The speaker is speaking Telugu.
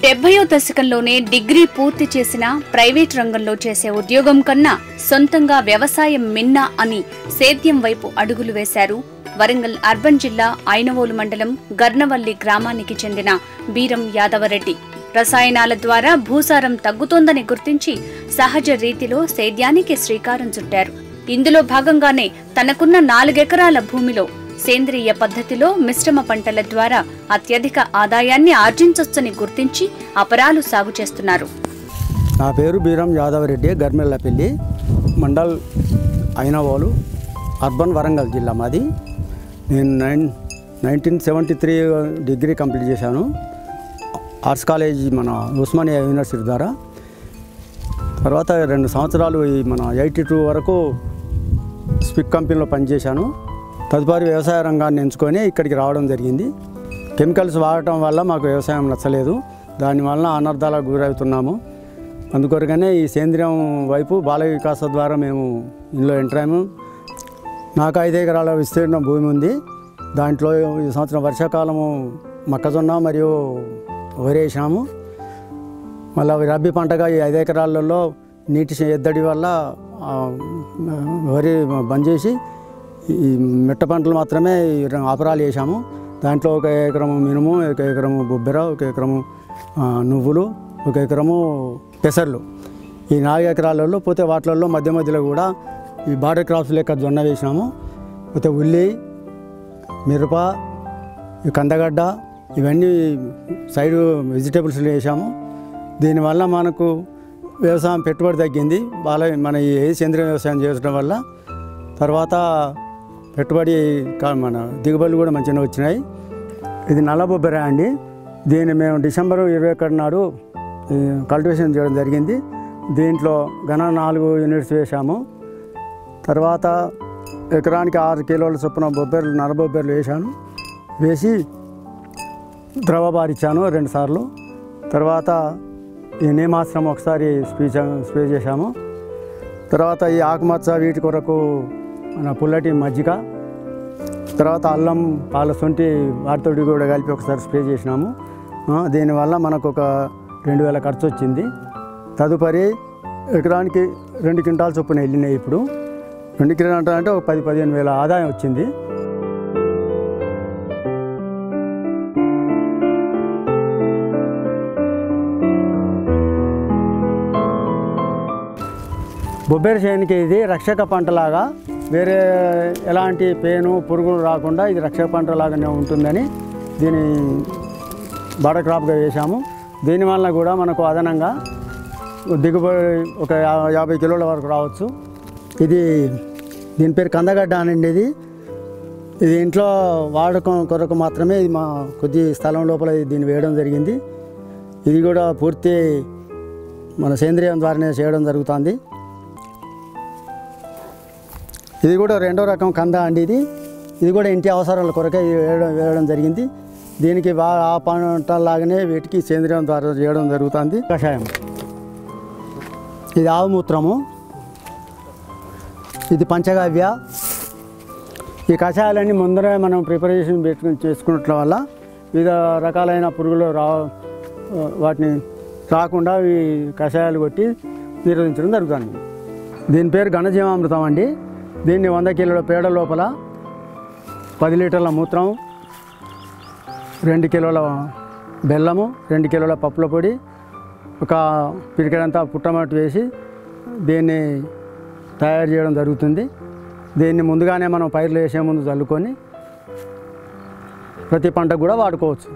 70వ దశకంలోనే డిగ్రీ పూర్తి చేసిన ప్రైవేట్ రంగంలో చేసే ఉద్యోగం కన్నా సొంతంగా వ్యవసాయం మిన్నా అని సేద్యం వైపు అడుగులు వేశారు వరంగల్ అర్బన్ జిల్లా ఐనవోలు మండలం గర్నవల్లి గ్రామానికి చెందిన బీరం యాదవరెడ్డి. రసాయనాల ద్వారా భూసారం తగ్గుతోందని గుర్తించి సహజ రీతిలో సేద్యానికి శ్రీకారం చుట్టారు. ఇందులో భాగంగానే తనకున్న 4 ఎకరాల భూమిలో సేంద్రియ పద్ధతిలో మిశ్రమ పంటల ద్వారా అత్యధిక ఆదాయాన్ని ఆర్జించొచ్చని గుర్తించి అపరాలు సాగు చేస్తున్నారు. నా పేరు బీరం యాదవరెడ్డి, గర్మెల్లపల్లి మండల్ ఐనవోలు అర్బన్ వరంగల్ జిల్లా మాది. నేను 1973 డిగ్రీ కంప్లీట్ చేశాను ఆర్ట్స్ కాలేజ్ మన ఉస్మానియా యూనివర్సిటీ ద్వారా. తర్వాత 2 సంవత్సరాలు మన 82 వరకు స్పిక్ కంపెనీలో పనిచేశాను. తదుపరి వ్యవసాయ రంగాన్ని ఎంచుకొని ఇక్కడికి రావడం జరిగింది. కెమికల్స్ వాడటం వల్ల మాకు వ్యవసాయం నచ్చలేదు, దానివల్ల అనర్థాలకు గురవుతున్నాము. అందుకొరగానే ఈ సేంద్రియం వైపు బాల వికాస ద్వారా మేము ఇందులో ఎంటర్ అయ్యాము. నాకు 5 ఎకరాల విస్తీర్ణ భూమి ఉంది. దాంట్లో ఈ సంవత్సరం వర్షాకాలము మొక్కజొన్న మరియు వరి వేసాము. మళ్ళీ రబ్బీ పంటగా ఈ 5 ఎకరాలలో నీటి ఎద్దడి వల్ల వరి బంద్ చేసి ఈ మిట్ట పంటలు మాత్రమే అపరాలు వేసాము. దాంట్లో 1 ఎకరము మినుము, 1 ఎకరము బొబ్బెర, 1 ఎకరము నువ్వులు, 1 ఎకరము పెసర్లు. ఈ 4 ఎకరాలలో పోతే వాటిలలో మధ్య మధ్యలో కూడా ఈ బార్డర్ క్రాప్స్ లెక్క జొన్న వేసినాము. పోతే ఉల్లి, మిరప, కందగడ్డ ఇవన్నీ సైడ్ వెజిటేబుల్స్ వేసాము. దీనివల్ల మనకు వ్యవసాయం పెట్టుబడి తగ్గింది. మన ఈ సేంద్రియ వ్యవసాయం చేయడం వల్ల తర్వాత పెట్టుబడి మన దిగుబడులు కూడా మంచిగా వచ్చినాయి. ఇది నల్ల బొబ్బెర అండి. దీన్ని మేము డిసెంబర్ 21 నాడు కల్టివేషన్ చేయడం జరిగింది. దీంట్లో ఘన 4 యూనిట్స్ వేసాము. తర్వాత ఎకరానికి 6 కిలోల చొప్పున బొబ్బెరలు నల్ల బొబ్బెరలు వేసాను. వేసి ద్రవ బారిచ్చాను 2 సార్లు. తర్వాత ఈ నేమాశ్రం ఒకసారి స్ప్రే చేశాము. తర్వాత ఈ ఆకుమచ్చ వీటి కొరకు మన పుల్లటి మజ్జిగ, తర్వాత అల్లం, పాల సొంటి వాటితోటి కూడా కలిపి ఒకసారి స్ప్రే చేసినాము. దీనివల్ల మనకు ఒక 2000 ఖర్చు వచ్చింది. తదుపరి ఎకరానికి 2 క్వింటాల చొప్పున వెళ్ళినాయి. ఇప్పుడు 2 క్వింటాలు అంటే ఒక 10-15 వేల ఆదాయం వచ్చింది. బొబ్బెర చేనుకి ఇది రక్షక పంటలాగా, వేరే ఎలాంటి పేను పురుగులు రాకుండా ఇది రక్షక పంటలాగానే ఉంటుందని దీన్ని బార్డర్ క్రాప్గా వేసాము. దీనివల్ల కూడా మనకు అదనంగా దిగుబడి ఒక 50 కిలోల వరకు రావచ్చు. దీని పేరు కందగడ్డ అనండి. ఇది ఇంట్లో వాడకం కొరకు మాత్రమే, ఇది మా కొద్ది స్థలం లోపల దీన్ని వేయడం జరిగింది. ఇది కూడా పూర్తి మన సేంద్రియం ద్వారానే చేయడం జరుగుతుంది. ఇది కూడా 2వ రకం కంద అండి. ఇది కూడా ఇంటి అవసరాల కొరకే వేయడం జరిగింది. దీనికి ఆ పంటలాగానే వీటికి సేంద్రియం ద్వారా చేయడం జరుగుతుంది. కషాయం, ఇది ఆవు మూత్రము, ఇది పంచగవ్య. ఈ కషాయాలన్నీ ముందరే మనం ప్రిపరేషన్ చేసుకున్నట్ల వల్ల వివిధ రకాలైన పురుగులు వాటిని రాకుండా ఈ కషాయాలు కొట్టి నిరోధించడం జరుగుతుంది. దీని పేరు ఘనజీవామృతం అండి. దీన్ని 100 కిలోల పేడ లోపల 10 లీటర్ల మూత్రం, 2 కిలోల బెల్లము, 2 కిలోల పప్పుల పొడి, ఒక పిరికెడంతా పుట్టమట్టు వేసి దీన్ని తయారు చేయడం జరుగుతుంది. దీన్ని ముందుగానే మనం పైర్లు వేసే ముందు చల్లుకొని ప్రతి పంటకు కూడా వాడుకోవచ్చు.